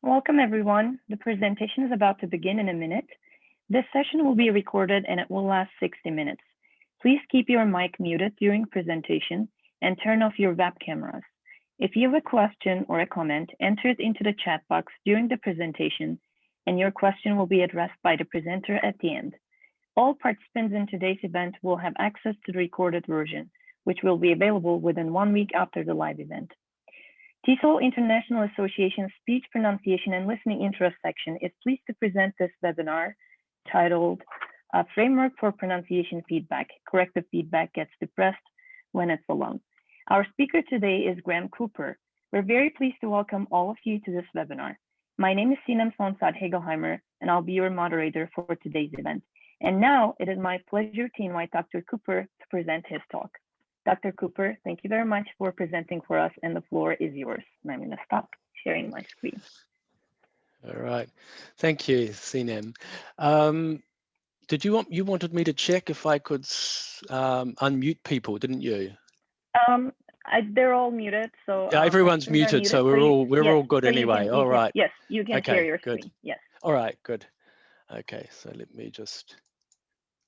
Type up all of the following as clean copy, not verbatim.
Welcome, everyone. The presentation is about to begin in a minute. This session will be recorded and it will last 60 minutes. Please keep your mic muted during presentation and turn off your web cameras. If you have a question or a comment, enter it into the chat box during the presentation and your question will be addressed by the presenter at the end. All participants in today's event will have access to the recorded version, which will be available within 1 week after the live event. TESOL International Association's Speech, Pronunciation, and Listening Interest section is pleased to present this webinar titled A Framework for Pronunciation Feedback. Corrective feedback gets depressed when it's alone. Our speaker today is Graham Cooper. We're very pleased to welcome all of you to this webinar. My name is Sinem Sonsad-Hegelheimer, and I'll be your moderator for today's event. And now it is my pleasure to invite Dr. Cooper to present his talk. Dr. Cooper, thank you very much for presenting for us, and the floor is yours. And I'm going to stop sharing my screen. All right, thank you, Sinem. You wanted me to check if I could unmute people, didn't you? They're all muted, so yeah, everyone's muted, so we're all good so anyway. All right. Yes, you can share your screen. Yes. All right, good. Okay, so let me just.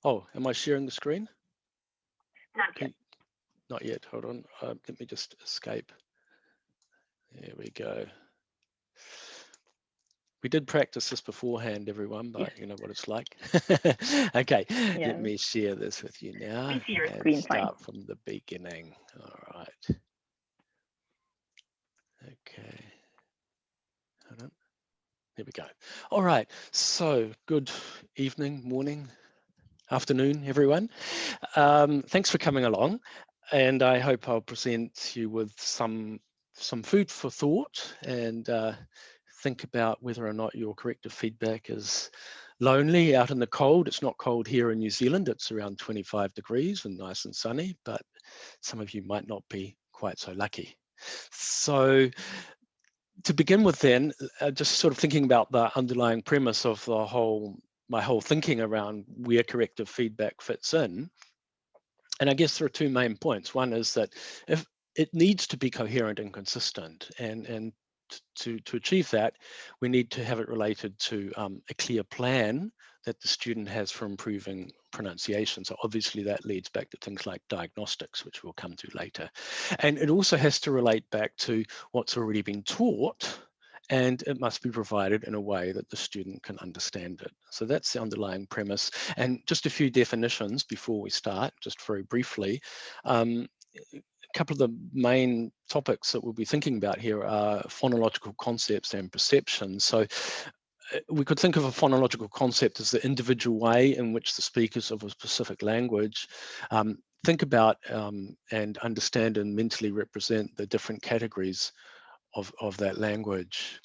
Oh, am I sharing the screen? Not yet. Not yet, hold on, let me just escape. There we go. We did practice this beforehand, everyone, but you know what it's like. Okay, let me share this with you now and start from the beginning. All right. Okay, hold on. There we go. All right, so good evening, morning, afternoon, everyone. Thanks for coming along. And I hope I'll present you with some food for thought and think about whether or not your corrective feedback is lonely out in the cold. It's not cold here in New Zealand. It's around 25 degrees and nice and sunny, but some of you might not be quite so lucky. So to begin with then, just sort of thinking about the underlying premise of my whole thinking around where corrective feedback fits in. And I guess there are two main points. One is that if it needs to be coherent and consistent, and to achieve that, we need to have it related to a clear plan that the student has for improving pronunciation. So obviously that leads back to things like diagnostics, which we'll come to later. And it also has to relate back to what's already been taught, and it must be provided in a way that the student can understand it. So that's the underlying premise. And just a few definitions before we start, just very briefly. A couple of the main topics that we'll be thinking about here are phonological concepts and perceptions. So we could think of a phonological concept as the individual way in which the speakers of a specific language think about and understand and mentally represent the different categories of that language.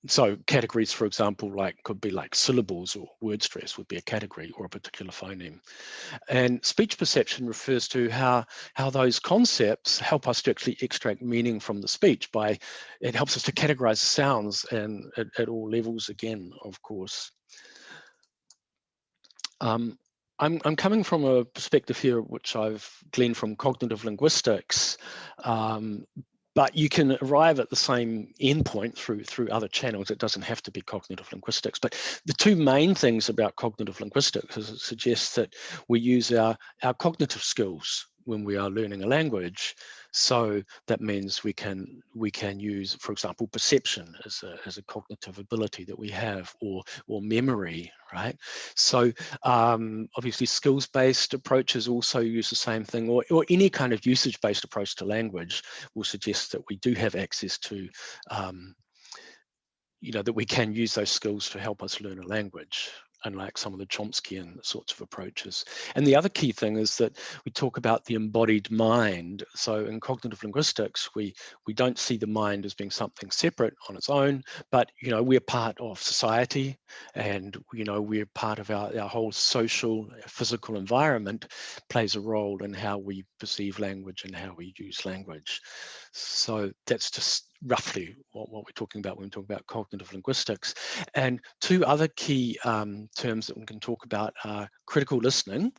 So categories, for example, could be like syllables or word stress would be a category or a particular phoneme. And speech perception refers to how those concepts help us to actually extract meaning from the speech it helps us to categorize sounds and at all levels again, of course. I'm coming from a perspective here which I've gleaned from cognitive linguistics, but you can arrive at the same endpoint through other channels. It doesn't have to be cognitive linguistics. But the two main things about cognitive linguistics is it suggests that we use our cognitive skills when we are learning a language. So that means we can use, for example, perception as a cognitive ability that we have, or memory, right? So obviously skills-based approaches also use the same thing, or any kind of usage-based approach to language will suggest that we do have access to, that we can use those skills to help us learn a language, unlike some of the Chomskyan sorts of approaches. And the other key thing is that we talk about the embodied mind. So in cognitive linguistics, we don't see the mind as being something separate on its own, but we're part of society, and we're part of our whole social, physical environment plays a role in how we perceive language and how we use language. So that's just roughly what we're talking about when we talk about cognitive linguistics. And two other key terms that we can talk about are critical listening,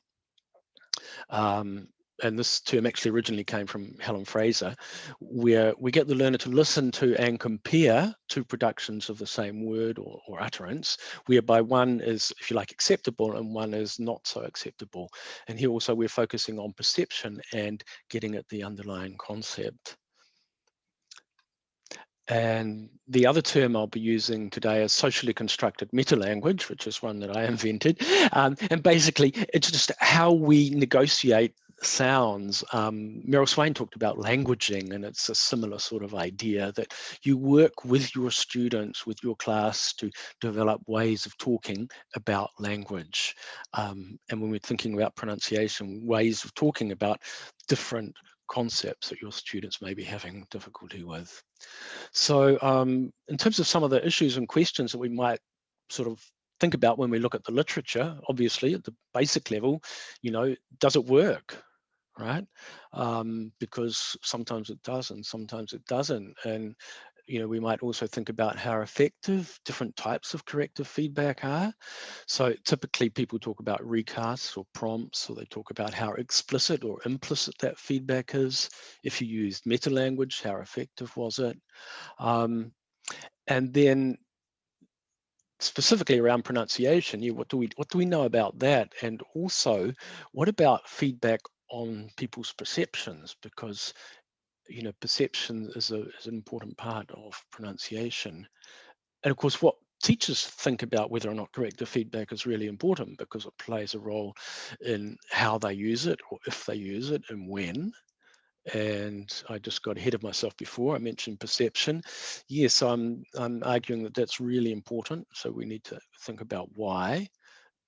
and this term actually originally came from Helen Fraser, where we get the learner to listen to and compare two productions of the same word or utterance, whereby one is, if you like, acceptable and one is not so acceptable. And here also we're focusing on perception and getting at the underlying concept. And the other term I'll be using today is socially constructed meta-language, which is one that I invented. And basically, it's just how we negotiate sounds. Meryl Swain talked about languaging, and it's a similar sort of idea that you work with your students, with your class, to develop ways of talking about language. And when we're thinking about pronunciation, ways of talking about different concepts that your students may be having difficulty with. So in terms of some of the issues and questions that we might sort of think about when we look at the literature, obviously at the basic level, you know, does it work, right? Because sometimes it does and sometimes it doesn't. And, you know, we might also think about how effective different types of corrective feedback are. So typically people talk about recasts or prompts, or they talk about how explicit or implicit that feedback is. If you used meta language, how effective was it? And then specifically around pronunciation, what do we know about that? And also, what about feedback on people's perceptions? Because, you know, perception is an important part of pronunciation. And of course, what teachers think about whether or not corrective feedback is really important, because it plays a role in how they use it, or if they use it, and when. And I just got ahead of myself before. I mentioned perception. Yes, I'm arguing that that's really important. So we need to think about why,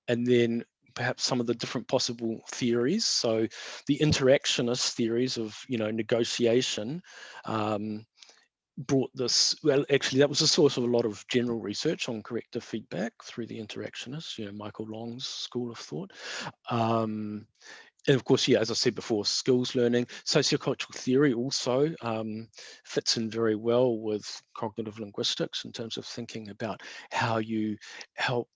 and then perhaps some of the different possible theories. So the interactionist theories of, you know, negotiation brought this. Well, actually, that was the source of a lot of general research on corrective feedback through the interactionists. You know, Michael Long's school of thought. And of course, yeah, as I said before, skills learning, sociocultural theory also fits in very well with cognitive linguistics in terms of thinking about how you help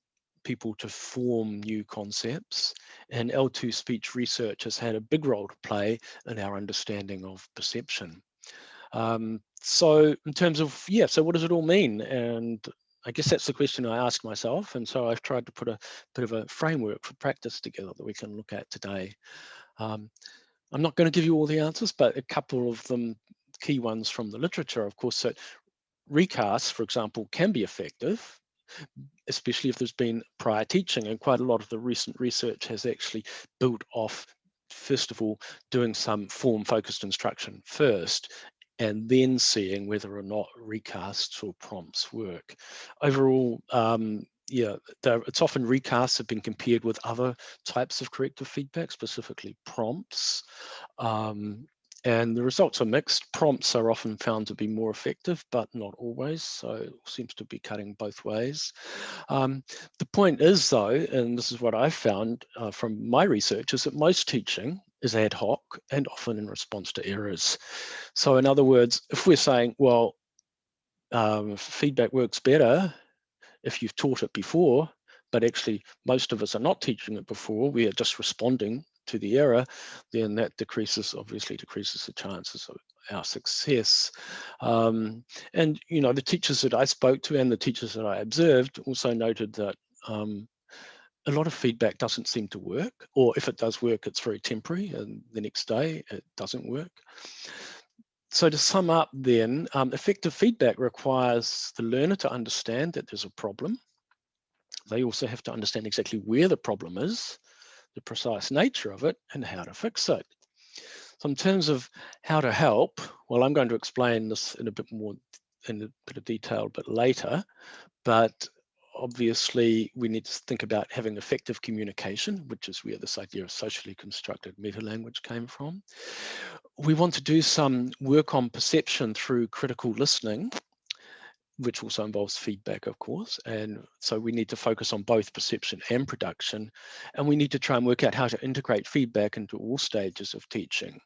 people to form new concepts. And L2 speech research has had a big role to play in our understanding of perception. So in terms of, yeah, so what does it all mean? And I guess that's the question I ask myself. And so I've tried to put a bit of a framework for practice together that we can look at today. I'm not going to give you all the answers, but a couple of them, key ones from the literature, of course. So recasts, for example, can be effective, especially if there's been prior teaching, and quite a lot of the recent research has actually built off, first of all, doing some form-focused instruction first, and then seeing whether or not recasts or prompts work. Overall, yeah, it's often recasts have been compared with other types of corrective feedback, specifically prompts. And the results are mixed. Prompts are often found to be more effective, but not always. So it seems to be cutting both ways. The point is, though, and this is what I've found from my research, is that most teaching is ad hoc and often in response to errors. So in other words, if we're saying, well, feedback works better if you've taught it before, but actually most of us are not teaching it before, we are just responding to the error, then that obviously decreases the chances of our success. And, you know, the teachers that I spoke to and the teachers that I observed also noted that a lot of feedback doesn't seem to work, or if it does work, it's very temporary, and the next day it doesn't work. So to sum up then, effective feedback requires the learner to understand that there's a problem. They also have to understand exactly where the problem is, the precise nature of it, and how to fix it. So in terms of how to help, well, I'm going to explain this in a bit of detail a bit later, but obviously we need to think about having effective communication, which is where this idea of socially constructed meta-language came from. We want to do some work on perception through critical listening, which also involves feedback, of course. And so we need to focus on both perception and production. And we need to try and work out how to integrate feedback into all stages of teaching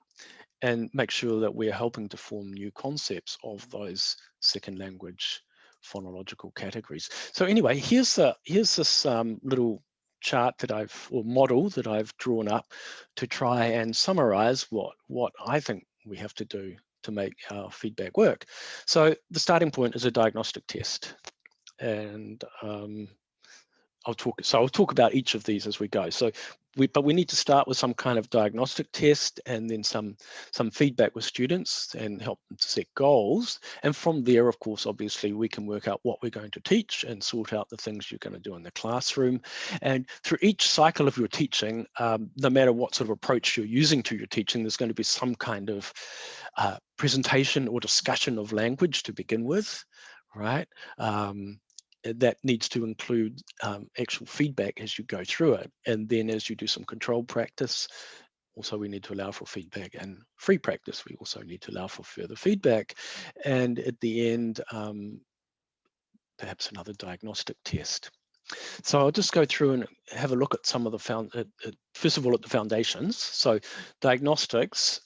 and make sure that we're helping to form new concepts of those second language phonological categories. So anyway, here's this little chart that or model that I've drawn up to try and summarize what I think we have to do to make our feedback work. So the starting point is a diagnostic test, and I'll talk about each of these as we go. So but we need to start with some kind of diagnostic test, and then some feedback with students and help them to set goals. And from there, of course, obviously, we can work out what we're going to teach and sort out the things you're going to do in the classroom. And through each cycle of your teaching, no matter what sort of approach you're using to your teaching, there's going to be some kind of presentation or discussion of language to begin with, right? That needs to include actual feedback as you go through it. And then as you do some controlled practice, also we need to allow for feedback, and free practice, we also need to allow for further feedback. And at the end, perhaps another diagnostic test. So I'll just go through and have a look at some of the first of all, at the foundations. So diagnostics,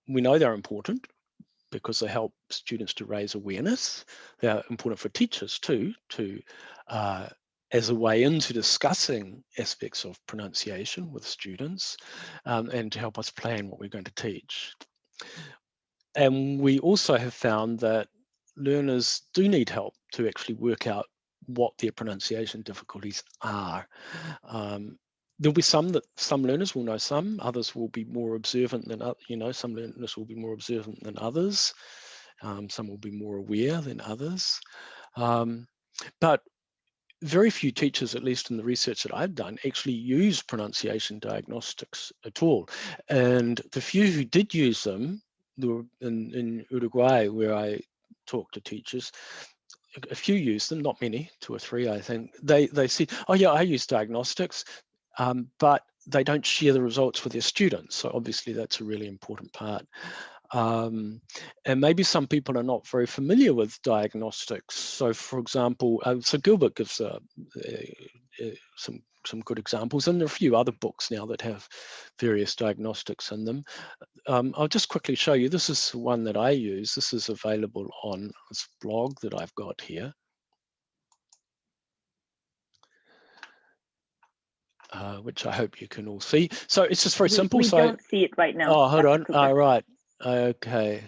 we know they're important, because they help students to raise awareness. They're important for teachers too, as a way into discussing aspects of pronunciation with students, and to help us plan what we're going to teach. And we also have found that learners do need help to actually work out what their pronunciation difficulties are. There'll be some learners will know some, others will be more observant than, some learners will be more observant than others. Some will be more aware than others. But very few teachers, at least in the research that I've done, actually use pronunciation diagnostics at all. And the few who did use them, in Uruguay, where I talked to teachers, a few used them, not many, 2 or 3, I think. They said, oh yeah, I use diagnostics, but they don't share the results with their students. So obviously that's a really important part. And maybe some people are not very familiar with diagnostics. So for example, so Gilbert gives some good examples, and there are a few other books now that have various diagnostics in them. I'll just quickly show you. This is one that I use. This is available on this blog that I've got here. Which I hope you can all see. So it's just very simple. We don't see it right now. Oh, hold on. All right. Okay.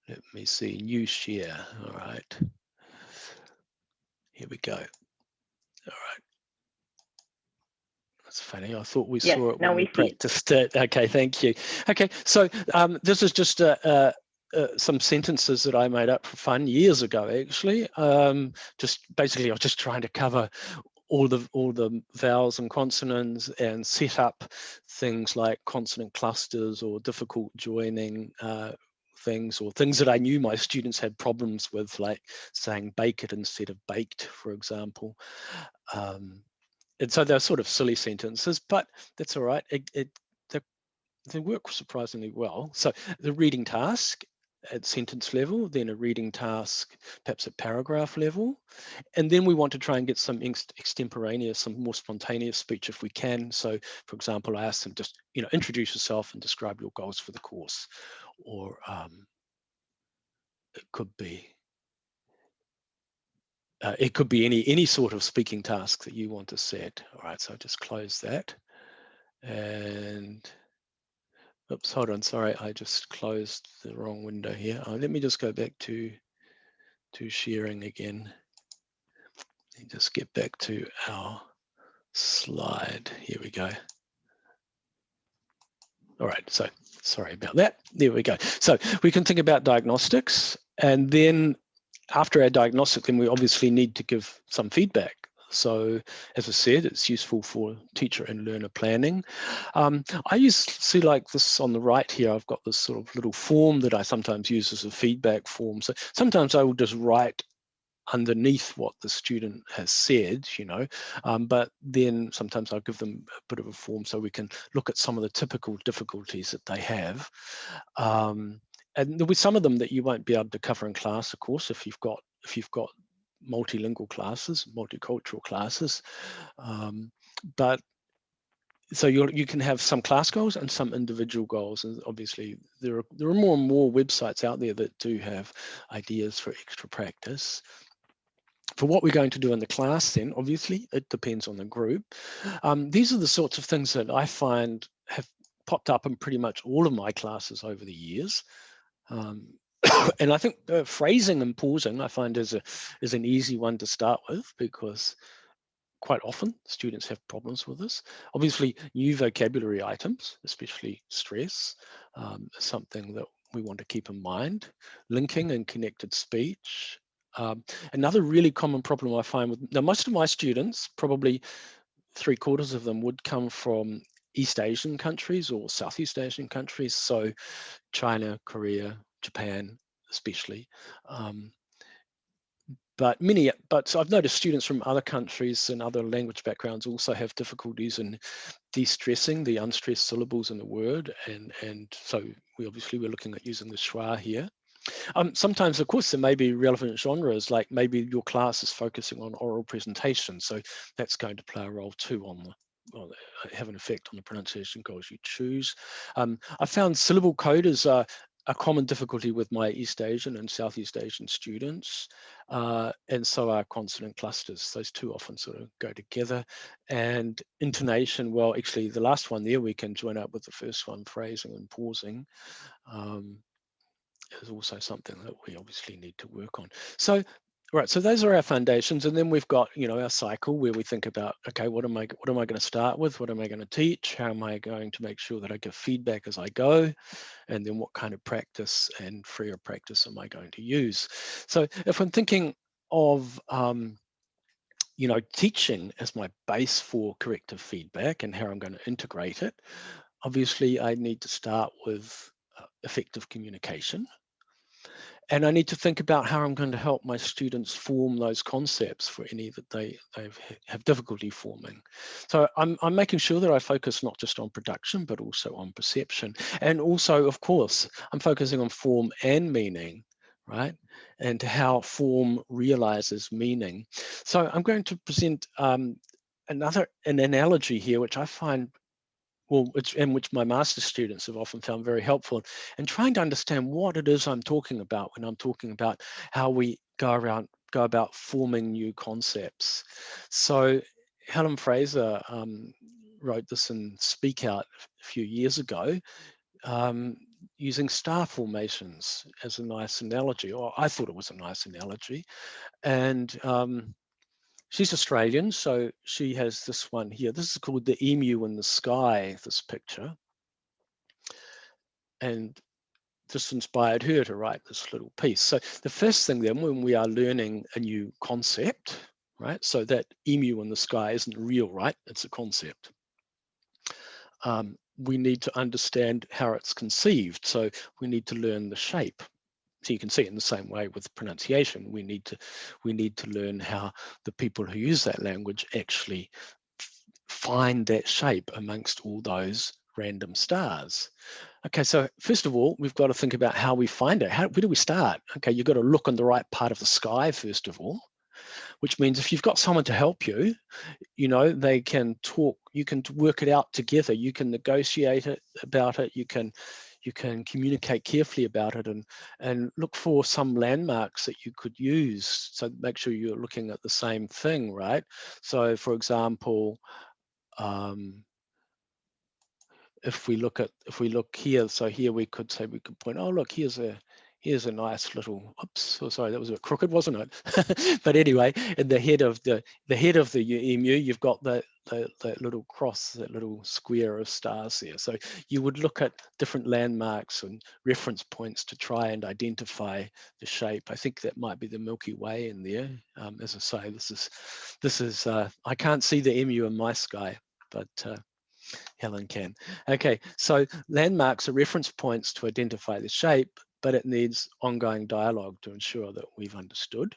Let me see. New share. All right. Here we go. All right. That's funny. I thought we saw it when we practiced it. Okay, thank you. Okay, so this is just some sentences that I made up for fun years ago, actually. Just basically, I was just trying to cover all the vowels and consonants and set up things like consonant clusters or difficult joining things, or things that I knew my students had problems with, like saying bake it instead of baked, for example. And so they're sort of silly sentences, but that's all right. They work surprisingly well. So the reading task at sentence level, then a reading task perhaps at paragraph level, and then we want to try and get some extemporaneous, some more spontaneous speech if we can. So for example, I asked them, just introduce yourself and describe your goals for the course, or it could be any sort of speaking task that you want to set. All right, so I'll just close that. And oops, hold on, sorry, I just closed the wrong window here. Let me just go back to sharing again and just get back to our slide. Here we go. All right, so sorry about that. There we go. So we can think about diagnostics, and then after our diagnostic, then we obviously need to give some feedback. So as I said, it's useful for teacher and learner planning. I see like this on the right here, I've got this sort of little form that I sometimes use as a feedback form. So sometimes I will just write underneath what the student has said, but then sometimes I'll give them a bit of a form so we can look at some of the typical difficulties that they have. And there'll be some of them that you won't be able to cover in class, of course, if you've got multilingual classes, multicultural classes. But so you can have some class goals and some individual goals, and obviously there are more and more websites out there that do have ideas for extra practice. For what we're going to do in the class, then obviously it depends on the group. These are the sorts of things that I find have popped up in pretty much all of my classes over the years. And I think phrasing and pausing I find is an easy one to start with, because quite often students have problems with this. Obviously, new vocabulary items, especially stress, is something that we want to keep in mind. Linking and connected speech. Another really common problem I find with, now most of my students, probably 3/4 of them, would come from East Asian countries or Southeast Asian countries, so China, Korea, Japan especially. But so I've noticed students from other countries and other language backgrounds also have difficulties in de-stressing the unstressed syllables in the word, and so we're looking at using the schwa here. Sometimes, of course, there may be relevant genres, like maybe your class is focusing on oral presentation, so that's going to play a role too have an effect on the pronunciation goals you choose. I found syllable coders are a common difficulty with my East Asian and Southeast Asian students, and so are consonant clusters. Those two often sort of go together. And intonation, well, actually the last one there, we can join up with the first one, phrasing and pausing. Is also something that we obviously need to work on. So, right, so those are our foundations, and then we've got, our cycle where we think about, okay, what am I going to start with? What am I going to teach? How am I going to make sure that I give feedback as I go? And then what kind of practice and freer practice am I going to use? So if I'm thinking of teaching as my base for corrective feedback and how I'm going to integrate it, obviously I need to start with effective communication. And I need to think about how I'm going to help my students form those concepts for any that they have difficulty forming. So I'm making sure that I focus not just on production, but also on perception. And also, of course, I'm focusing on form and meaning, right? And how form realizes meaning. So I'm going to present an analogy here, which I find, which my master's students have often found very helpful, and trying to understand what it is I'm talking about when I'm talking about how we go about forming new concepts. So Helen Fraser wrote this in Speak Out a few years ago, using star formations as a nice analogy, or I thought it was a nice analogy. And she's Australian, so she has this one here. This is called the emu in the sky, this picture. And this inspired her to write this little piece. So the first thing then, when we are learning a new concept, right? So that emu in the sky isn't real, right? It's a concept. We need to understand how it's conceived. So we need to learn the shape. So you can see it in the same way with pronunciation. We need to learn how the people who use that language actually find that shape amongst all those random stars. Okay, so first of all, we've got to think about how we find it. Where do we start? Okay, you've got to look on the right part of the sky, first of all, which means if you've got someone to help you, they can talk, you can work it out together, you can negotiate about it, you can communicate carefully about it, and look for some landmarks that you could use. So make sure you're looking at the same thing, right? So for example, if we look here, so here we could point, oh look, here's a nice little, oops, oh, sorry, that was a bit crooked, wasn't it? But anyway, in the head of the emu, you've got that little cross, that little square of stars there. So you would look at different landmarks and reference points to try and identify the shape. I think that might be the Milky Way in there. As I say, this is I can't see the emu in my sky, but Helen can. Okay, so landmarks are reference points to identify the shape, but it needs ongoing dialogue to ensure that we've understood.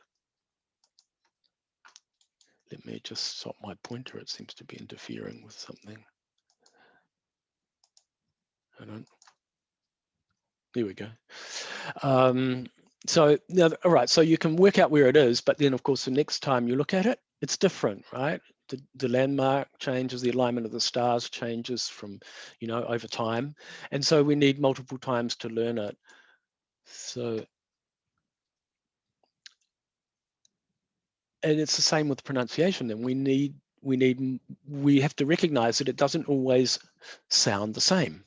Let me just stop my pointer. It seems to be interfering with something. There we go. So now, all right, so you can work out where it is, but then of course, the next time you look at it, it's different, right? the landmark changes, the alignment of the stars changes from, over time. And so we need multiple times to learn it. So, and it's the same with pronunciation. Then we have to recognize that it doesn't always sound the same.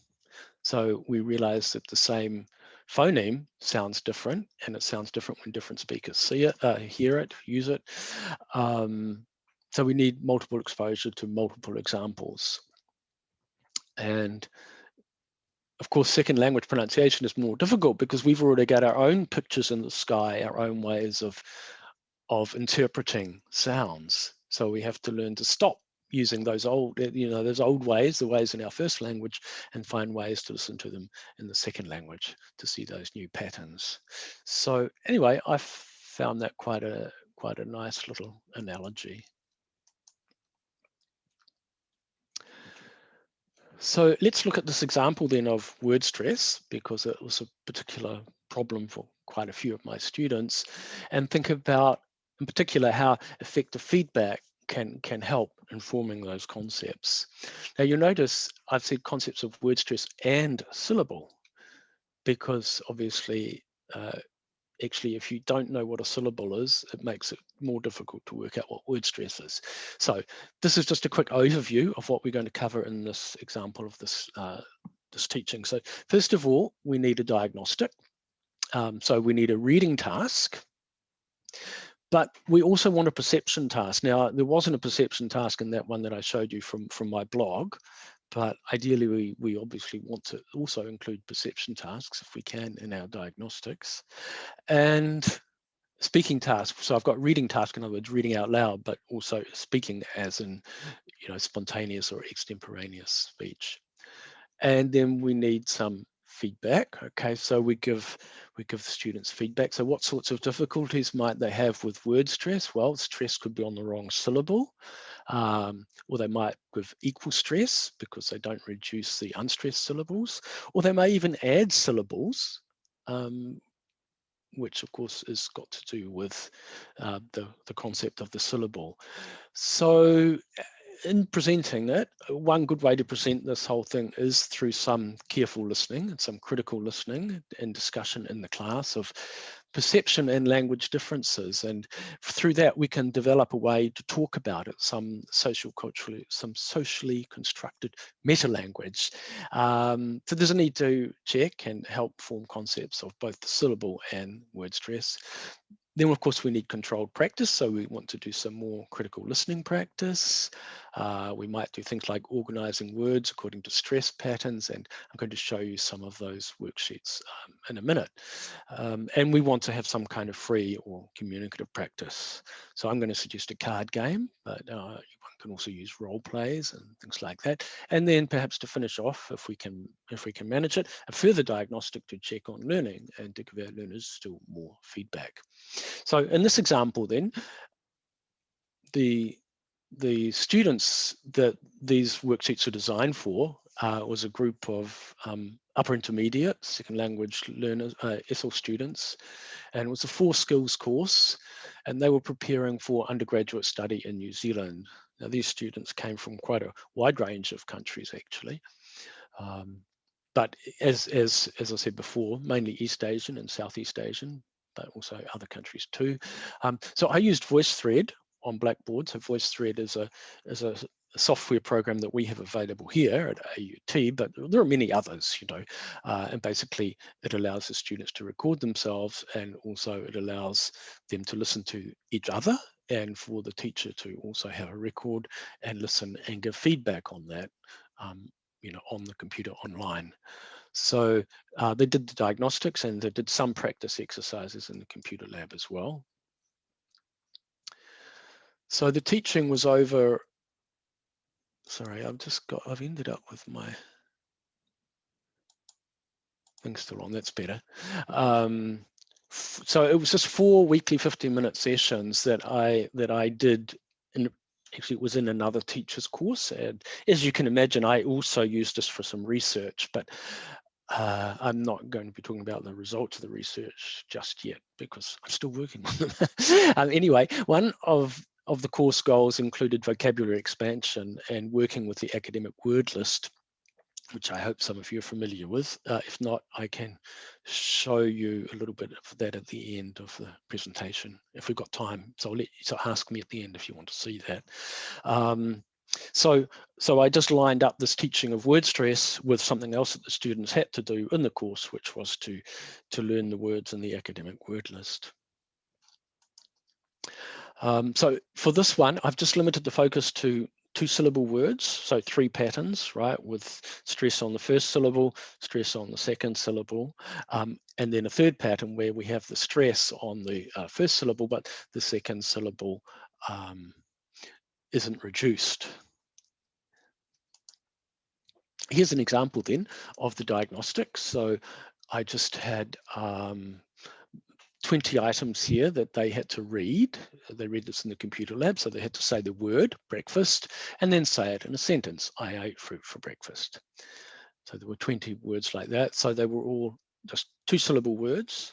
So we realize that the same phoneme sounds different, and it sounds different when different speakers see it, hear it, use it. So we need multiple exposure to multiple examples. And of course, second language pronunciation is more difficult because we've already got our own pictures in the sky, our own ways of interpreting sounds. So we have to learn to stop using those old ways, the ways in our first language, and find ways to listen to them in the second language to see those new patterns. So anyway, I found that quite a nice little analogy. So let's look at this example then of word stress, because it was a particular problem for quite a few of my students, and think about in particular how effective feedback can help informing those concepts. Now you'll notice I've said concepts of word stress and syllable, because obviously actually, if you don't know what a syllable is, it makes it more difficult to work out what word stress is. So this is just a quick overview of what we're going to cover in this example of this, this teaching. So first of all, we need a diagnostic. So we need a reading task, but we also want a perception task. Now, there wasn't a perception task in that one that I showed you from my blog, but ideally we obviously want to also include perception tasks if we can in our diagnostics. And speaking tasks. So I've got reading task, in other words, reading out loud, but also speaking as in, spontaneous or extemporaneous speech. And then we need some feedback. Okay, so we give the students feedback. So what sorts of difficulties might they have with word stress? Well, stress could be on the wrong syllable, or they might give equal stress because they don't reduce the unstressed syllables, or they may even add syllables, which of course has got to do with the concept of the syllable. So in presenting it, one good way to present this whole thing is through some careful listening and some critical listening and discussion in the class of perception and language differences. And through that, we can develop a way to talk about it, some socially constructed meta-language. So there's a need to check and help form concepts of both the syllable and word stress. Then, of course, we need controlled practice. So we want to do some more critical listening practice. We might do things like organizing words according to stress patterns. And I'm going to show you some of those worksheets in a minute. And we want to have some kind of free or communicative practice. So I'm going to suggest a card game, but one can also use role plays and things like that. And then perhaps to finish off, if we can manage it, a further diagnostic to check on learning and to give our learners still more feedback. So in this example then, the students that these worksheets are designed for was a group of upper intermediate second language learners, ESOL students, and it was a 4 skills course, and they were preparing for undergraduate study in New Zealand. Now these students came from quite a wide range of countries actually. But as I said before, mainly East Asian and Southeast Asian, but also other countries too. So I used VoiceThread on Blackboard. So VoiceThread is a software program that we have available here at AUT, but there are many others, and basically it allows the students to record themselves, and also it allows them to listen to each other, and for the teacher to also have a record and listen and give feedback on that, on the computer online. So they did the diagnostics, and they did some practice exercises in the computer lab as well. So the teaching was over, sorry, I've ended up with my thing still on, that's better. So it was just 4 weekly 15-minute sessions that I did, actually it was in another teacher's course. And as you can imagine, I also used this for some research, but I'm not going to be talking about the results of the research just yet because I'm still working on them. Anyway, one of of the course goals included vocabulary expansion and working with the academic word list, which I hope some of you are familiar with. If not, I can show you a little bit of that at the end of the presentation if we've got time. So ask me at the end if you want to see that. So I just lined up this teaching of word stress with something else that the students had to do in the course, which was to learn the words in the academic word list. So for this one, I've just limited the focus to 2-syllable words, so 3 patterns, right, with stress on the first syllable, stress on the second syllable, and then a third pattern where we have the stress on the first syllable, but the second syllable isn't reduced. Here's an example then of the diagnostics. So I just had 20 items here that they had to read. They read this in the computer lab, so they had to say the word breakfast and then say it in a sentence. I ate fruit for breakfast. So there were 20 words like that. So they were all just 2-syllable words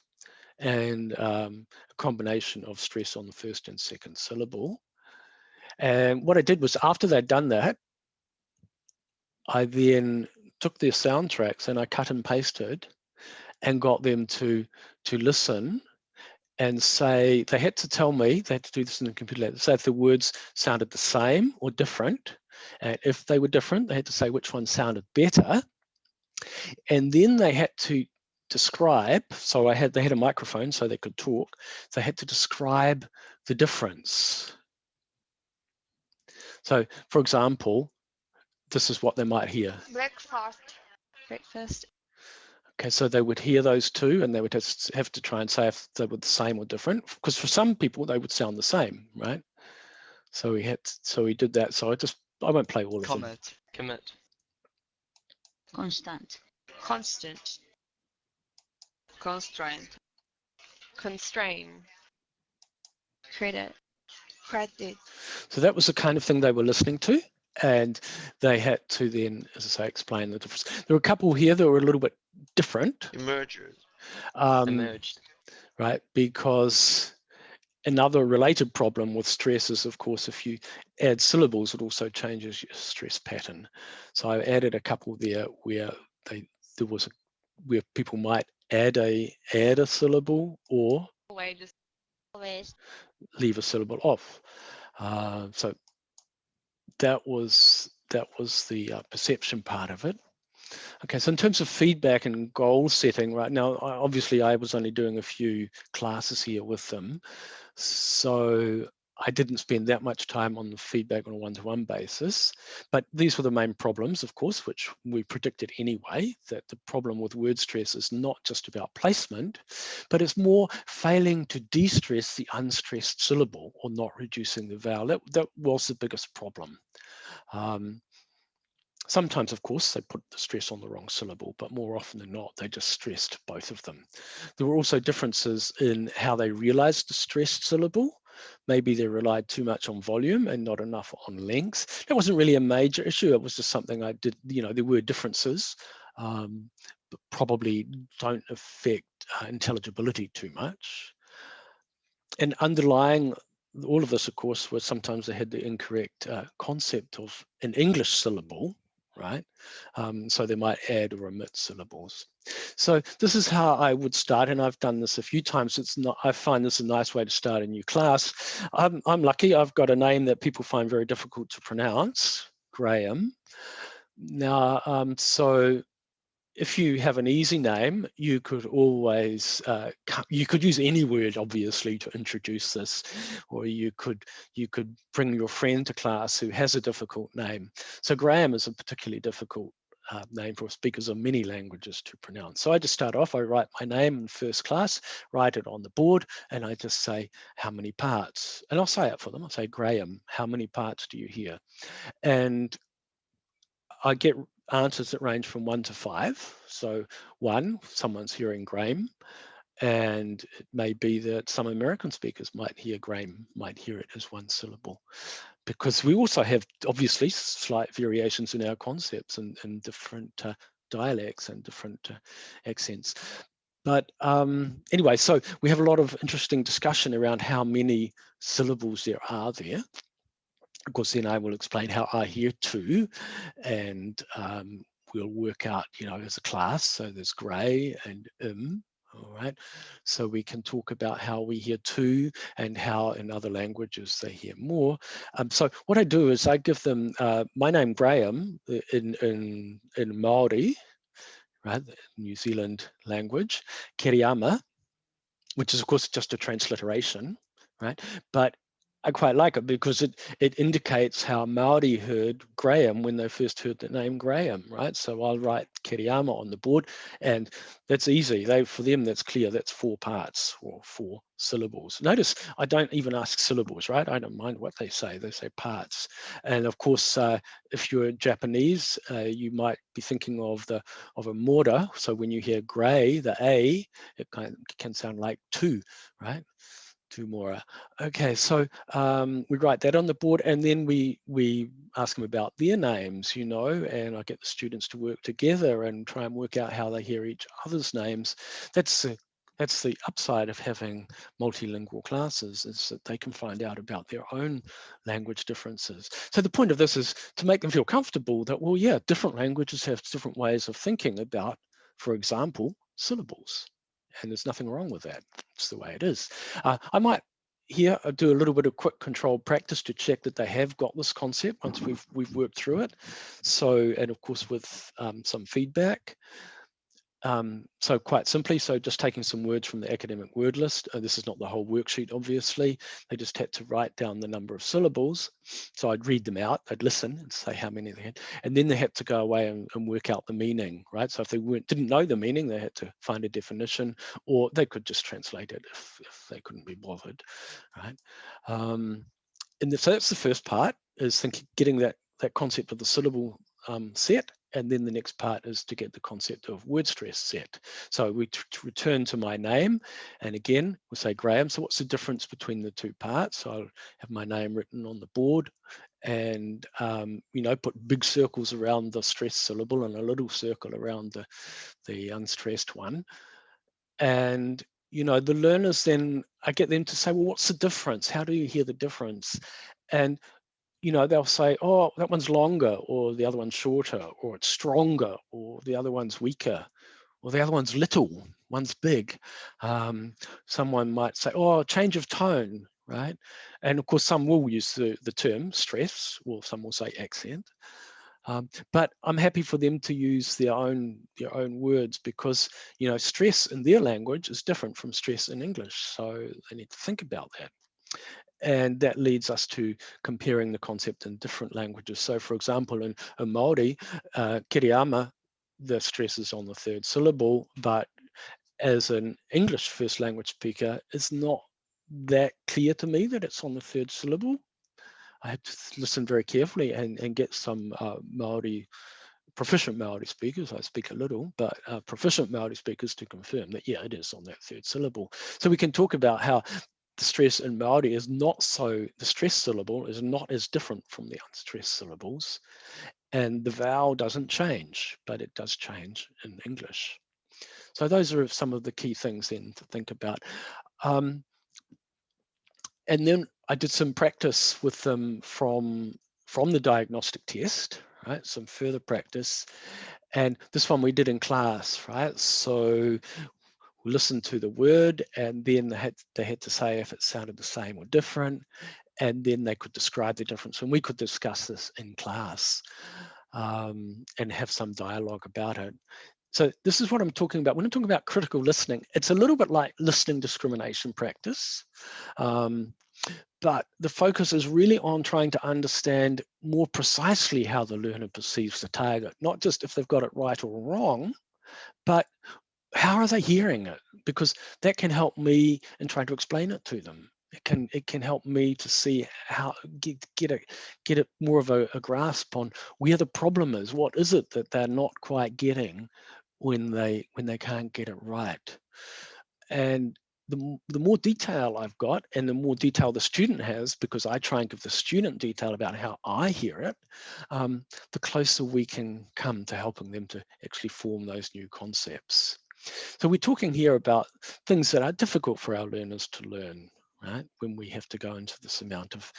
and a combination of stress on the first and second syllable. And what I did was, after they'd done that, I then took their sound tracks and I cut and pasted and got them to listen and say, they had to tell me, they had to do this in the computer lab, say if the words sounded the same or different. And if they were different, they had to say which one sounded better. And then they had to describe, so they had a microphone so they could talk. They had to describe the difference. So for example, this is what they might hear. Breakfast. Okay, so they would hear those two and they would have to try and say if they were the same or different, because for some people they would sound the same, right? So we did that. So I won't play all of them. Commit. Constant. Constant. Constraint. Constrain. Credit. Credit. So that was the kind of thing they were listening to, and they had to then, as I say, explain the difference. There were a couple here that were a little bit different. Emerged. Right, because another related problem with stress is, of course, if you add syllables, it also changes your stress pattern. So I added a couple there where where people might add a syllable or Always. leave a syllable off. So that was the perception part of it. Okay, so in terms of feedback and goal setting, right now, obviously I was only doing a few classes here with them, so I didn't spend that much time on the feedback on a one-to-one basis, but these were the main problems, of course, which we predicted anyway, that the problem with word stress is not just about placement, but it's more failing to de-stress the unstressed syllable or not reducing the vowel. That was the biggest problem. Sometimes, of course, they put the stress on the wrong syllable, but more often than not, they just stressed both of them. There were also differences in how they realized the stressed syllable. Maybe they relied too much on volume and not enough on length. That wasn't really a major issue. It was just something I did, there were differences, but probably don't affect intelligibility too much. And underlying all of this, of course, was sometimes they had the incorrect concept of an English syllable, right? So they might add or omit syllables. So this is how I would start, and I've done this a few times. I find this a nice way to start a new class. I'm lucky, I've got a name that people find very difficult to pronounce, Graham. Now, so if you have an easy name, you could always, you could use any word, obviously, to introduce this, or you could bring your friend to class who has a difficult name. So Graham is a particularly difficult name for speakers of many languages to pronounce. So I just start off, I write my name in first class, write it on the board, and I just say, how many parts? And I'll say it for them. I'll say, Graham, how many parts do you hear? And I get answers that range from 1 to 5. So 1, someone's hearing Graham, and it may be that some American speakers might hear Graham, might hear it as one syllable, because we also have obviously slight variations in our concepts and different dialects and different accents. But anyway, so we have a lot of interesting discussion around how many syllables there are there. Of course, then I will explain how I hear two, and we'll work out, as a class. So there's grey and all right. So we can talk about how we hear two and how in other languages they hear more. So what I do is I give them my name Graham in Maori, right, New Zealand language, Kiriama, which is of course just a transliteration, right? But I quite like it because it indicates how Maori heard Graham when they first heard the name Graham, right? So I'll write Kiriyama on the board, and that's easy. For them, that's clear. That's 4 parts or 4 syllables. Notice I don't even ask syllables, right? I don't mind what they say. They say parts. And of course, if you're Japanese, you might be thinking of a mortar. So when you hear grey, the A, it can sound like 2, right? 2 more. Okay, so we write that on the board, and then we ask them about their names, and I get the students to work together and try and work out how they hear each other's names. That's the upside of having multilingual classes, is that they can find out about their own language differences. So the point of this is to make them feel comfortable that, well, yeah, different languages have different ways of thinking about, for example, syllables. And there's nothing wrong with that. It's the way it is. I might here do a little bit of quick controlled practice to check that they have got this concept once we've worked through it. So, and of course with some feedback. So quite simply, so just taking some words from the academic word list. This is not the whole worksheet, obviously. They just had to write down the number of syllables. So I'd read them out, I'd listen and say how many they had. And then they had to go away and work out the meaning, right? So if they didn't know the meaning, they had to find a definition, or they could just translate it if they couldn't be bothered, right? So that's the first part, is getting that concept of the syllable set. And then the next part is to get the concept of word stress set. So we return to my name, and again, we'll say Graham. So what's the difference between the 2 parts? So I'll have my name written on the board, and put big circles around the stressed syllable and a little circle around the unstressed one. And the learners, then I get them to say, well, what's the difference? How do you hear the difference? And they'll say, oh, that one's longer, or the other one's shorter, or it's stronger, or the other one's weaker, or the other one's little, one's big. Someone might say, oh, change of tone, right? And of course, some will use the term stress, or some will say accent. But I'm happy for them to use their own words, because stress in their language is different from stress in English. So they need to think about that. And that leads us to comparing the concept in different languages. So for example, in Māori, Kiriyama, the stress is on the 3rd syllable, but as an English first language speaker, it's not that clear to me that it's on the 3rd syllable. I had to listen very carefully and get some proficient Māori speakers, I speak a little, but proficient Māori speakers to confirm that, yeah, it is on that 3rd syllable. So we can talk about how the stress in Māori is not so, the stress syllable is not as different from the unstressed syllables, and the vowel doesn't change, but it does change in English. So those are some of the key things then to think about. And then I did some practice with them from the diagnostic test, right? Some further practice. And this one we did in class, right? So we listened to the word, and then they had to say if it sounded the same or different, and then they could describe the difference. And we could discuss this in class and have some dialogue about it. So this is what I'm talking about. When I'm talking about critical listening, it's a little bit like listening discrimination practice. But the focus is really on trying to understand more precisely how the learner perceives the target, not just if they've got it right or wrong, but how are they hearing it? Because that can help me in trying to explain it to them. It can help me to see how get it more of a grasp on where the problem is. What is it that they're not quite getting when they can't get it right? And the more detail I've got, and the more detail the student has, because I try and give the student detail about how I hear it, the closer we can come to helping them to actually form those new concepts. So we're talking here about things that are difficult for our learners to learn, right? When we have to go into this amount of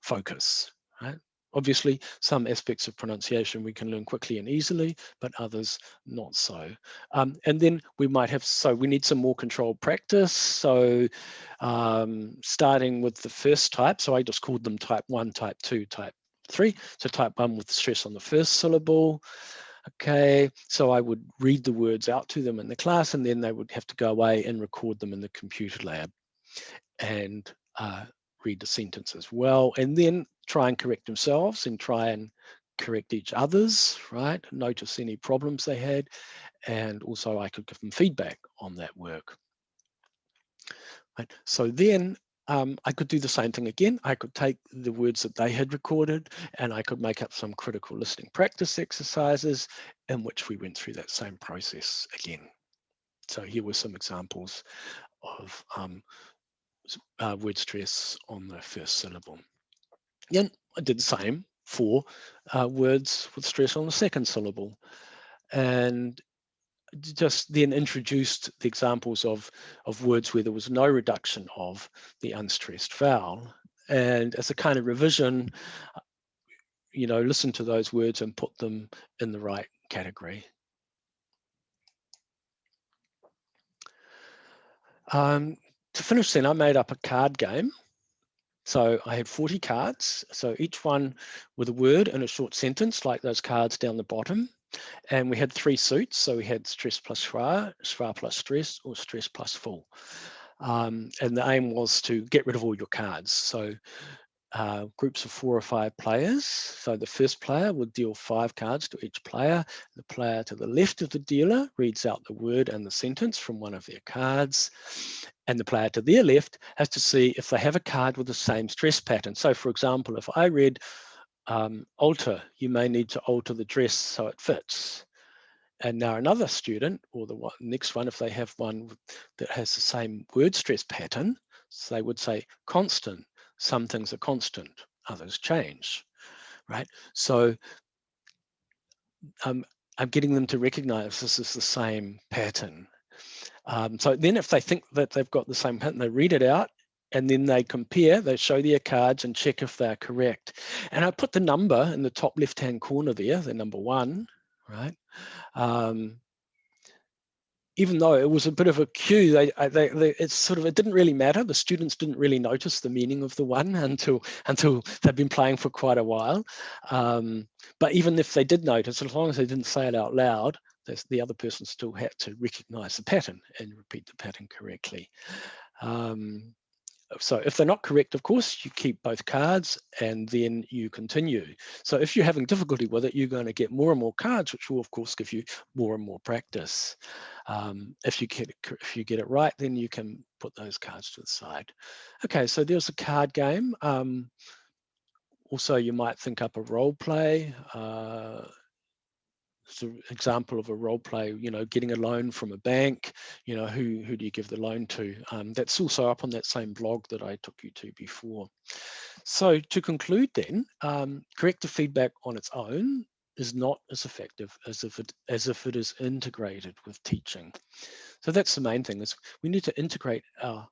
focus, right? Obviously, some aspects of pronunciation we can learn quickly and easily, but others not so. And then we might have, so we need some more controlled practice. So starting with the first type, so I just called them type 1, type 2, type 3. So type 1 with stress on the first syllable. Okay, so I would read the words out to them in the class, and then they would have to go away and record them in the computer lab and read the sentence as well, and then try and correct themselves and try and correct each other's, right? Notice any problems they had, and also I could give them feedback on that work. Right? So then I could do the same thing again. I could take the words that they had recorded and I could make up some critical listening practice exercises in which we went through that same process again. So here were some examples of word stress on the first syllable. Then I did the same for words with stress on the second syllable, and just then introduced the examples of words where there was no reduction of the unstressed vowel. And as a kind of revision, you know, listen to those words and put them in the right category. To finish then, I made up a card game. So I had 40 cards, so each one with a word and a short sentence, like those cards down the bottom. And we had 3 suits. So we had stress plus schwa, schwa plus stress, or stress plus full. And the aim was to get rid of all your cards. So groups of 4 or 5 players. So the first player would deal 5 cards to each player. The player to the left of the dealer reads out the word and the sentence from one of their cards. And the player to their left has to see if they have a card with the same stress pattern. So for example, if I read alter, you may need to alter the dress so it fits. And now another student, or the next one, if they have one that has the same word stress pattern, so they would say constant. Some things are constant, others change, right? So I'm getting them to recognize this is the same pattern. So then if they think that they've got the same pattern, they read it out, and then they compare, they show their cards and check if they're correct. And I put the number in the top left-hand corner there, the number 1, right? Even though it was a bit of a cue, it didn't really matter. The students didn't really notice the meaning of the 1 until they've been playing for quite a while. But even if they did notice, as long as they didn't say it out loud, the other person still had to recognize the pattern and repeat the pattern correctly. So if they're not correct, of course, you keep both cards and then you continue. So if you're having difficulty with it, you're going to get more and more cards, which will, of course, give you more and more practice. If you get it right, then you can put those cards to the side. Okay, so there's a card game. Also, you might think up a role play. It's an example of a role play, you know, getting a loan from a bank, you know, who do you give the loan to? That's also up on that same blog that I took you to before. So to conclude then, corrective feedback on its own is not as effective as if it is integrated with teaching. So that's the main thing, is we need to integrate our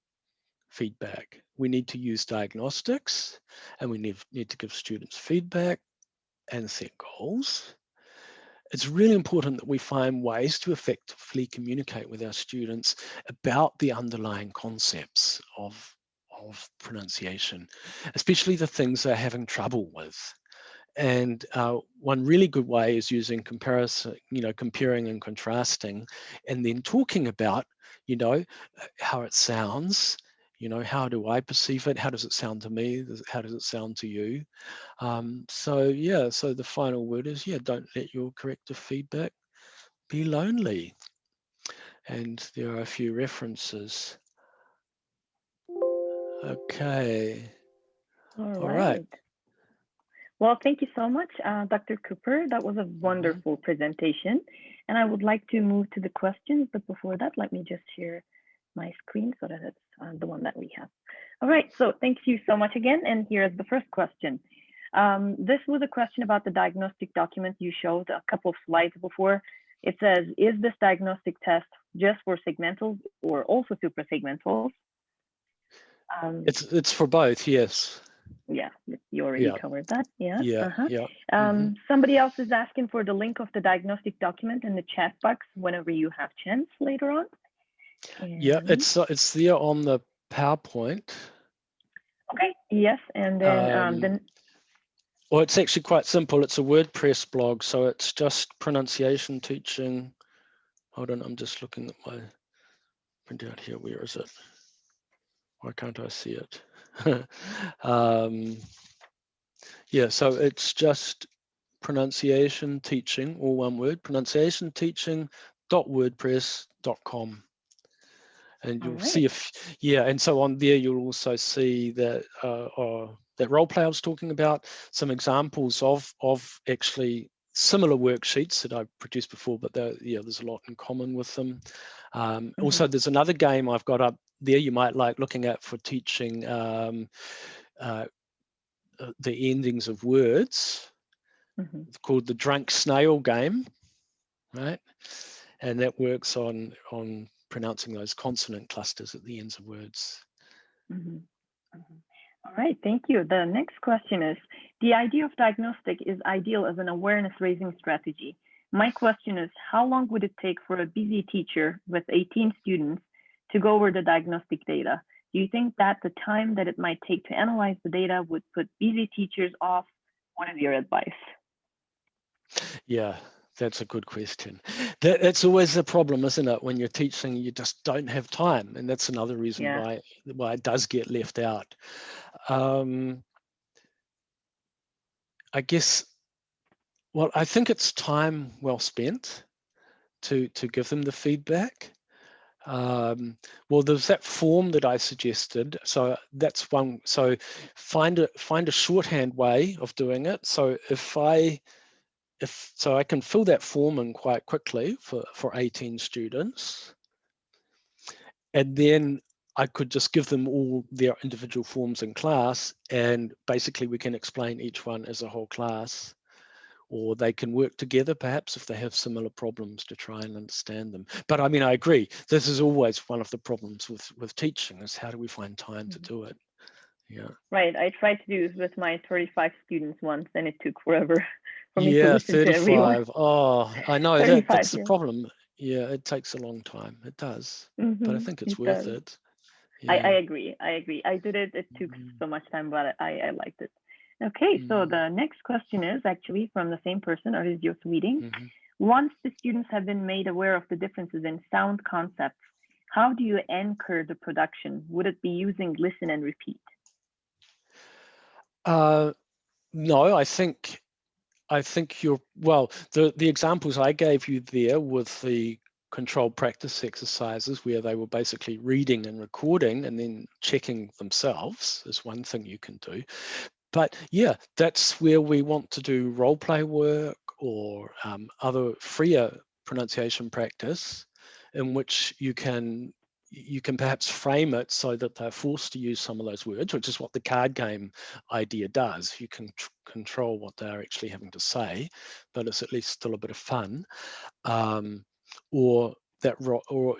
feedback. We need to use diagnostics, and we need to give students feedback and set goals. It's really important that we find ways to effectively communicate with our students about the underlying concepts of pronunciation, especially the things they're having trouble with. And one really good way is using comparison, you know, comparing and contrasting, and then talking about, you know, how it sounds. You know, how do I perceive it? How does it sound to me? How does it sound to you? So yeah, so the final word is, yeah, don't let your corrective feedback be lonely. And there are a few references. Okay. All right. Well, thank you so much, Dr. Cooper. That was a wonderful presentation. And I would like to move to the questions, but before that, let me just share my screen so that it's the one that we have. All right, so thank you so much again. And here's the first question. This was a question about the diagnostic document you showed a couple of slides before. It says, is this diagnostic test just for segmentals or also suprasegmentals? It's for both, yes. Yeah, you already covered that. Yeah. Somebody else is asking for the link of the diagnostic document in the chat box whenever you have chance later on. Yeah, it's there on the PowerPoint. Okay. Yes, and then well, it's actually quite simple. It's a WordPress blog, so it's just pronunciation teaching. Hold on, I'm just looking at my printout here. Where is it? Why can't I see it? Yeah, so it's just pronunciation teaching, all one word, pronunciation teaching.wordpress.com. And you'll see and so on there you'll also see that that Roleplay I was talking about, some examples of actually similar worksheets that I've produced before, but there's a lot in common with them. Also, there's another game I've got up there you might like looking at for teaching the endings of words. It's called the Drunk Snail game, right? And that works on pronouncing those consonant clusters at the ends of words. All right, thank you. The next question is, the idea of diagnostic is ideal as an awareness raising strategy. My question is, how long would it take for a busy teacher with 18 students to go over the diagnostic data? Do you think that the time that it might take to analyze the data would put busy teachers off? What is your advice? Yeah, that's a good question. That's always the problem, isn't it? When you're teaching, you just don't have time. And that's another reason why it does get left out. I guess, well, I think it's time well spent to give them the feedback. Well, there's that form that I suggested. So that's one. So find a shorthand way of doing it. So so I can fill that form in quite quickly for 18 students. And then I could just give them all their individual forms in class, and basically we can explain each one as a whole class, or they can work together perhaps if they have similar problems to try and understand them. But I mean, I agree, this is always one of the problems with teaching, is how do we find time to do it? Yeah. Right, I tried to do it with my 35 students once and it took forever for me to listen 35. to everyone. Oh, I know, 35, that's the problem. Yeah, it takes a long time. It does, but I think it's worth it. Yeah. I agree. I did it. It took so much time, but I liked it. Okay, so the next question is actually from the same person, or is your reading. Once the students have been made aware of the differences in sound concepts, how do you anchor the production? Would it be using listen and repeat? No, I think you're, well, the examples I gave you there with the controlled practice exercises where they were basically reading and recording and then checking themselves is one thing you can do. But yeah, that's where we want to do role play work or other freer pronunciation practice, in which you can perhaps frame it so that they're forced to use some of those words, which is what the card game idea does. You can control what they're actually having to say, but it's at least still a bit of fun. Or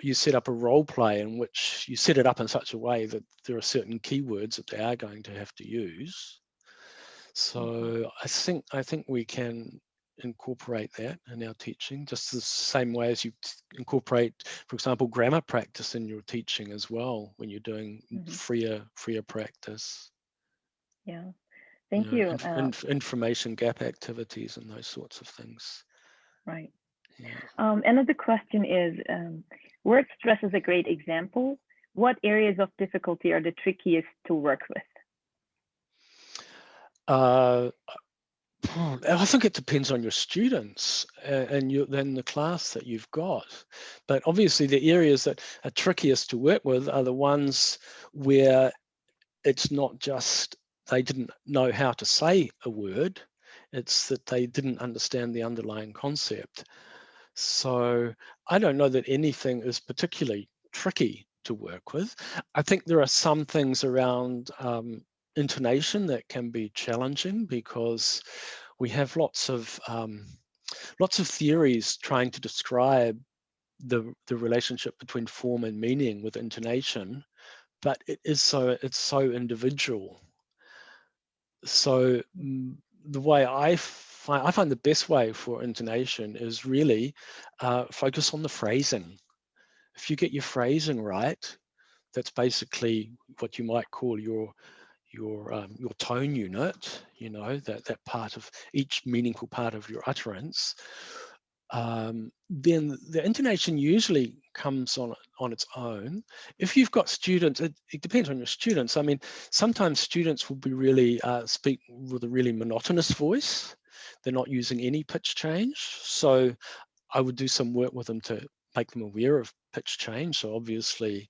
you set up a role play in which you set it up in such a way that there are certain keywords that they are going to have to use. So I think we can incorporate that in our teaching, just the same way as you incorporate, for example, grammar practice in your teaching as well when you're doing freer practice. Yeah, thank you. Information gap activities and those sorts of things. Right. Yeah. Another question is, word stress is a great example. What areas of difficulty are the trickiest to work with? I think it depends on your students and then the class that you've got. But obviously the areas that are trickiest to work with are the ones where it's not just they didn't know how to say a word, it's that they didn't understand the underlying concept. So I don't know that anything is particularly tricky to work with. I think there are some things around intonation that can be challenging because we have lots of theories trying to describe the relationship between form and meaning with intonation, but it's so individual. So the way I find the best way for intonation is really focus on the phrasing. If you get your phrasing right, that's basically what you might call your tone unit, you know, that part of each meaningful part of your utterance. Then the intonation usually comes on its own. If you've got students, it depends on your students. I mean, sometimes students will be really speak with a really monotonous voice. They're not using any pitch change. So I would do some work with them to make them aware of pitch change. So obviously,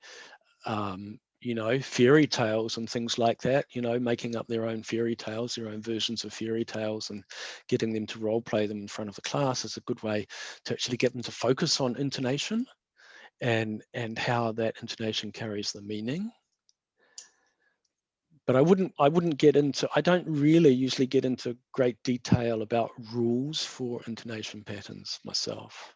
you know, fairy tales and things like that, you know, making up their own fairy tales, their own versions of fairy tales, and getting them to role play them in front of the class is a good way to actually get them to focus on intonation and how that intonation carries the meaning. But I wouldn't get into, I don't really usually get into great detail about rules for intonation patterns myself.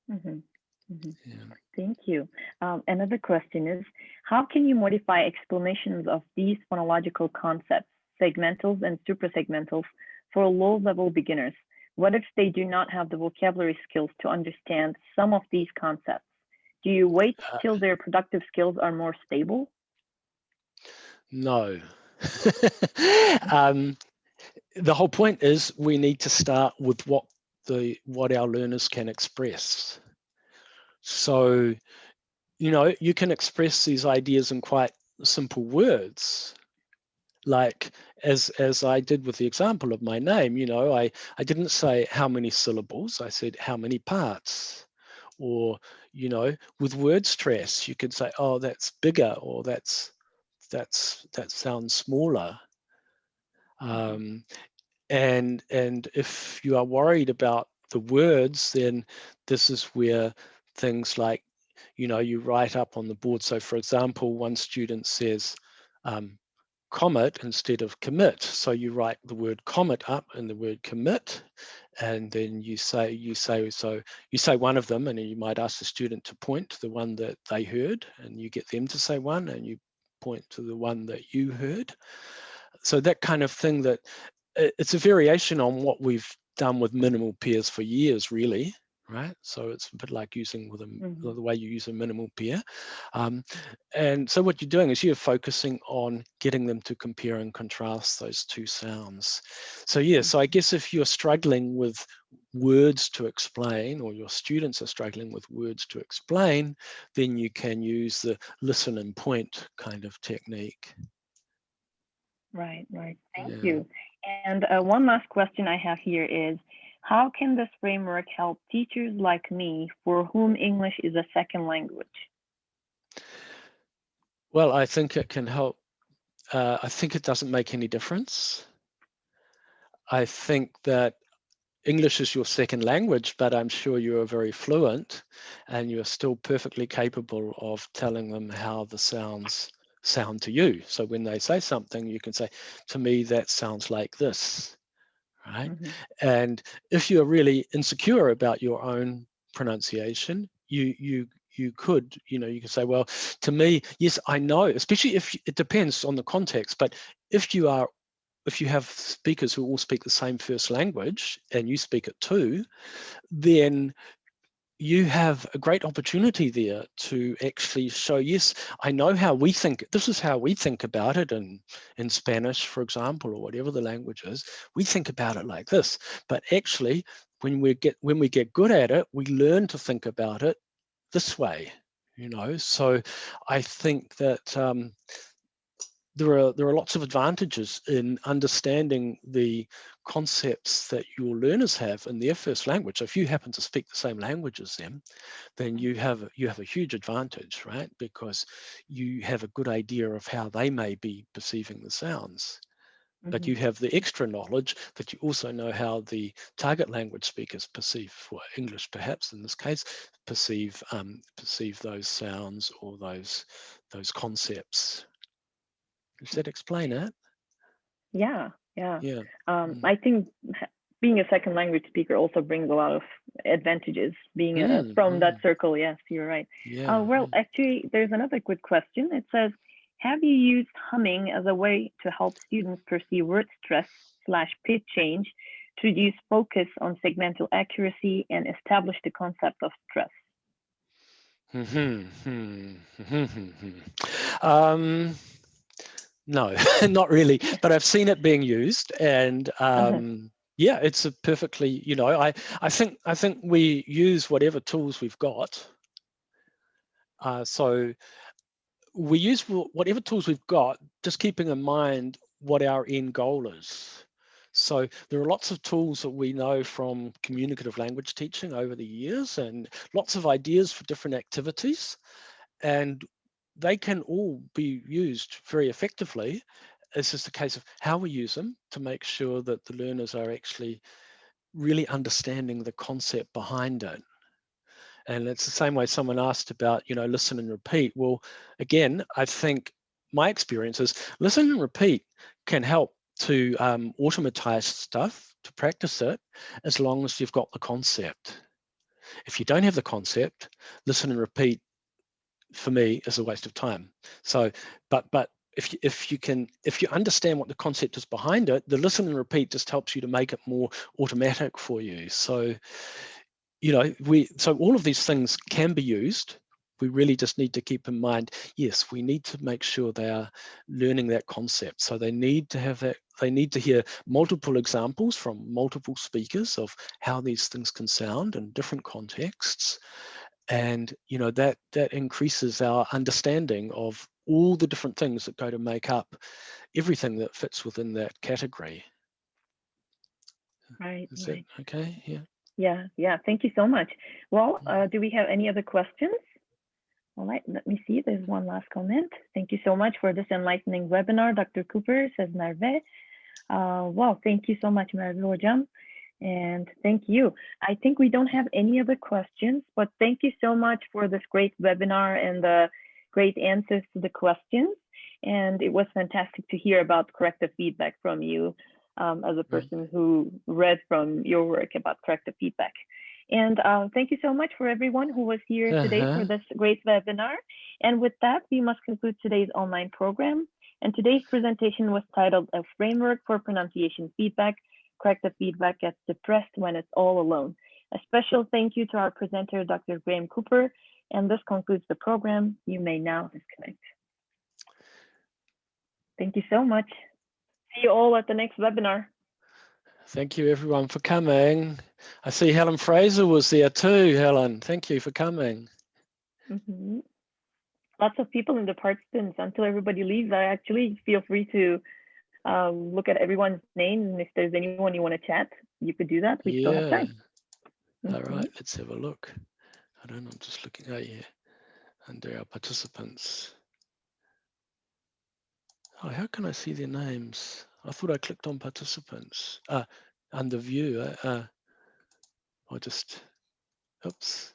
Mhm. Mhm. Yeah. Thank you. Another question is, how can you modify explanations of these phonological concepts, segmentals and suprasegmentals, for low-level beginners? What if they do not have the vocabulary skills to understand some of these concepts? Do you wait till their productive skills are more stable? No. The whole point is we need to start with what our learners can express. So, you know, you can express these ideas in quite simple words, like as I did with the example of my name. You know, I didn't say how many syllables, I said how many parts. Or, you know, with word stress, you could say, oh, that's bigger, or that sounds smaller. And if you are worried about the words, then this is where things like, you know, you write up on the board. So for example, one student says commit instead of commit. So you write the word commit up and the word commit, and then you say one of them, and then you might ask the student to point to the one that they heard, and you get them to say one, and you point to the one that you heard. So that kind of thing, that it's a variation on what we've done with minimal pairs for years, really, right? So it's a bit like using with the way you use a minimal pair. And so what you're doing is you're focusing on getting them to compare and contrast those two sounds. So yeah, so I guess if you're struggling with words to explain, or your students are struggling with words to explain, then you can use the listen and point kind of technique. Right. Thank Yeah. you. And one last question I have here is, how can this framework help teachers like me for whom English is a second language? Well, I think it can help. I think it doesn't make any difference. I think that English is your second language, but I'm sure you are very fluent and you're still perfectly capable of telling them how the sounds sound to you. So when they say something, you can say, to me, that sounds like this, right? And if you're really insecure about your own pronunciation, you could, you know, you could say, well, to me, yes, I know, especially if it depends on the context, but if you have speakers who all speak the same first language and you speak it too, then you have a great opportunity there to actually show, yes, I know how we think, this is how we think about it in Spanish, for example, or whatever the language is. We think about it like this, but actually when we get good at it, we learn to think about it this way, you know. So I think that there are lots of advantages in understanding the concepts that your learners have in their first language. So if you happen to speak the same language as them, then you have a huge advantage, right? Because you have a good idea of how they may be perceiving the sounds. But you have the extra knowledge that you also know how the target language speakers perceive, for English perhaps in this case, perceive those sounds or those concepts. Does that explain it? Yeah. Yeah. I think being a second language speaker also brings a lot of advantages. Being from that circle, yes, you're right. Yeah. Well, actually, there's another good question. It says, have you used humming as a way to help students perceive word stress/pitch change, to reduce focus on segmental accuracy and establish the concept of stress? No, not really, but I've seen it being used, and yeah, it's a perfectly, you know, I think we use whatever tools we've got. So we use whatever tools we've got, just keeping in mind what our end goal is. So there are lots of tools that we know from communicative language teaching over the years, and lots of ideas for different activities, and they can all be used very effectively. It's just a case of how we use them to make sure that the learners are actually really understanding the concept behind it. And it's the same way someone asked about, you know, listen and repeat. Well, again, I think my experience is listen and repeat can help to automatize stuff, to practice it, as long as you've got the concept. If you don't have the concept, listen and repeat, for me, is a waste of time. So, but if you understand what the concept is behind it, the listen and repeat just helps you to make it more automatic for you. So, you know, so all of these things can be used. We really just need to keep in mind, yes, we need to make sure they are learning that concept. So they need to have that, they need to hear multiple examples from multiple speakers of how these things can sound in different contexts. And, you know, that increases our understanding of all the different things that go to make up everything that fits within that category. Right. Is that okay? Yeah. Yeah. Thank you so much. Well, do we have any other questions? All right, let me see. There's one last comment. Thank you so much for this enlightening webinar, Dr. Cooper, says Merve. Well, thank you so much, Merve Hocam. And thank you. I think we don't have any other questions, but thank you so much for this great webinar and the great answers to the questions. And it was fantastic to hear about corrective feedback from you as a person who read from your work about corrective feedback. And thank you so much for everyone who was here today for this great webinar. And with that, we must conclude today's online program. And today's presentation was titled A Framework for Pronunciation Feedback. Corrective feedback gets depressed when it's all alone. A special thank you to our presenter, Dr. Graham Cooper. And this concludes the program. You may now disconnect. Thank you so much. See you all at the next webinar. Thank you everyone for coming. I see Helen Fraser was there too. Helen, thank you for coming. Lots of people in the participants. Until everybody leaves, I actually feel free to look at everyone's name, and if there's anyone you want to chat, you could do that. We still have time. All right, let's have a look. I don't know, I'm just looking out here under our participants. Oh, how can I see their names? I thought I clicked on participants. Under view. I just, oops.